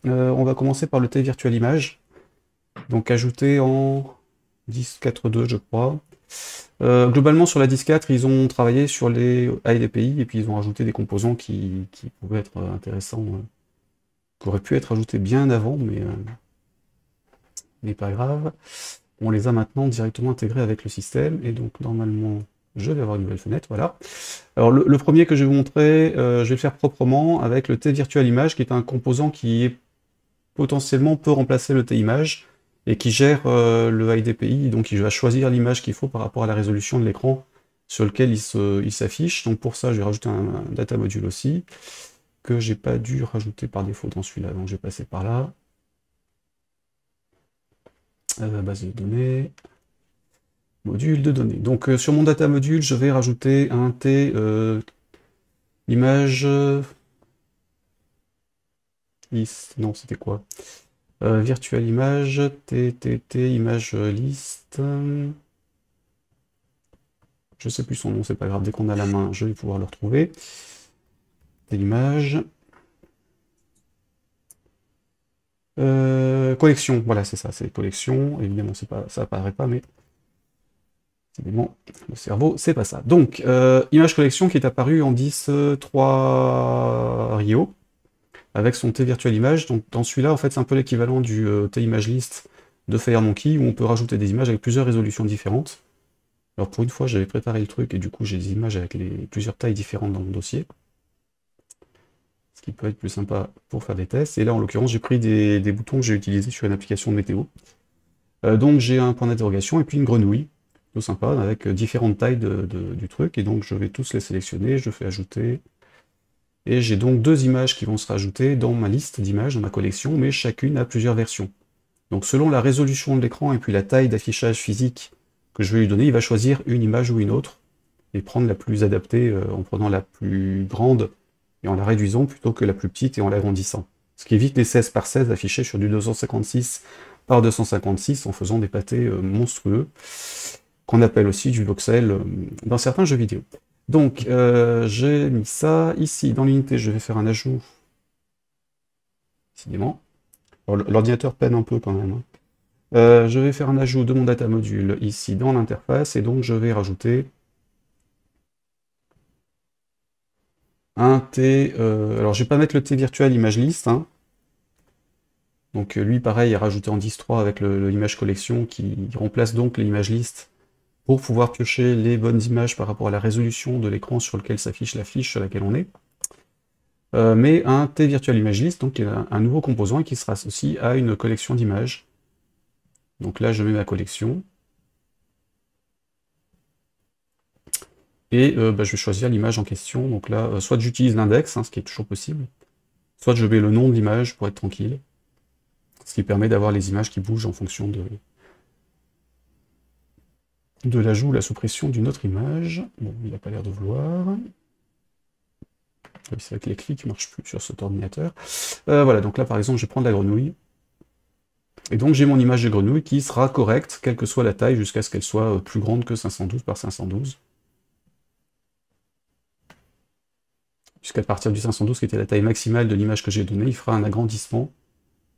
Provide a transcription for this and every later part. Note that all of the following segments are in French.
On va commencer par le T Virtual Image, donc ajouté en 10.4.2 je crois. Globalement sur la 10.4 ils ont travaillé sur les ADPI et puis ils ont rajouté des composants qui pouvaient être intéressants, qui auraient pu être ajoutés bien avant, mais pas grave. On les a maintenant directement intégrés avec le système, et donc normalement je vais avoir une nouvelle fenêtre, voilà. Alors le premier que je vais vous montrer, je vais le faire proprement avec le T Virtual Image, qui est un composant qui est potentiellement peut remplacer le T-Image, et qui gère le IDPI, donc il va choisir l'image qu'il faut par rapport à la résolution de l'écran sur lequel il s'affiche. Donc pour ça, je vais rajouter un data module aussi, que j'ai pas dû rajouter par défaut dans celui-là, donc je vais passer par là. Base de données, module de données. Donc sur mon data module, je vais rajouter un T image list. Non, c'était quoi? Virtual image, TTT, image list. Je sais plus son nom, c'est pas grave, dès qu'on a la main, je vais pouvoir le retrouver. L'image. Collection, voilà, c'est ça, c'est collection. Évidemment, c'est pas, ça apparaît pas, mais évidemment, le cerveau, c'est pas ça. Donc, image collection qui est apparue en 10.3 Rio, avec son T Virtual Image. Donc, dans celui-là, en fait, c'est un peu l'équivalent du T Image List de FireMonkey, où on peut rajouter des images avec plusieurs résolutions différentes. Alors, pour une fois, j'avais préparé le truc, et du coup, j'ai des images avec plusieurs tailles différentes dans mon dossier. Ce qui peut être plus sympa pour faire des tests. Et là, en l'occurrence, j'ai pris des boutons que j'ai utilisés sur une application de météo. Donc j'ai un point d'interrogation et puis une grenouille, tout sympa, avec différentes tailles du truc. Et donc je vais tous les sélectionner, je fais ajouter. Et j'ai donc deux images qui vont se rajouter dans ma liste d'images, dans ma collection, mais chacune a plusieurs versions. Donc selon la résolution de l'écran et puis la taille d'affichage physique que je vais lui donner, il va choisir une image ou une autre, et prendre la plus adaptée en prenant la plus grande et en la réduisant plutôt que la plus petite et en l'agrandissant. Ce qui évite les 16 par 16 affichés sur du 256 par 256 en faisant des pâtés monstrueux, qu'on appelle aussi du voxel dans certains jeux vidéo. Donc j'ai mis ça ici dans l'unité, je vais faire un ajout, décidément. L'ordinateur peine un peu quand même, hein. Je vais faire un ajout de mon data module ici dans l'interface, et donc je vais rajouter un T, alors je vais pas mettre le T virtuel image list, hein. Donc lui pareil est rajouté en 10.3 avec l'image collection qui remplace donc l'image list pour pouvoir piocher les bonnes images par rapport à la résolution de l'écran sur lequel s'affiche la fiche sur laquelle on est. Mais un T virtual image list, donc un nouveau composant qui sera associé à une collection d'images. Donc là je mets ma collection. Et je vais choisir l'image en question. Donc là, soit j'utilise l'index, hein, ce qui est toujours possible, soit je mets le nom de l'image pour être tranquille. Ce qui permet d'avoir les images qui bougent en fonction de l'ajout ou la suppression d'une autre image. Bon, il n'a pas l'air de vouloir. Oui, c'est vrai que les clics ne marchent plus sur cet ordinateur. Voilà, donc là par exemple, je vais prendre la grenouille. Et donc j'ai mon image de grenouille qui sera correcte, quelle que soit la taille, jusqu'à ce qu'elle soit plus grande que 512 par 512. Jusqu'à partir du 512, qui était la taille maximale de l'image que j'ai donnée, il fera un agrandissement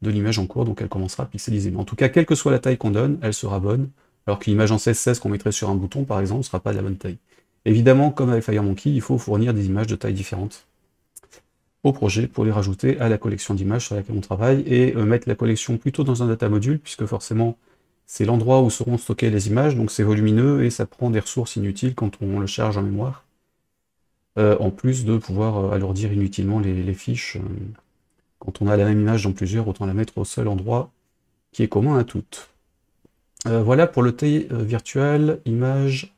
de l'image en cours, donc elle commencera à pixeliser. Mais en tout cas, quelle que soit la taille qu'on donne, elle sera bonne, alors qu'une image en 16:16 qu'on mettrait sur un bouton, par exemple, ne sera pas de la bonne taille. Évidemment, comme avec FireMonkey, il faut fournir des images de tailles différentes au projet pour les rajouter à la collection d'images sur laquelle on travaille, et mettre la collection plutôt dans un data module, puisque forcément, c'est l'endroit où seront stockées les images, donc c'est volumineux, et ça prend des ressources inutiles quand on le charge en mémoire, en plus de pouvoir alourdir inutilement les fiches. Quand on a la même image dans plusieurs, autant la mettre au seul endroit qui est commun à toutes. Voilà pour le T virtual image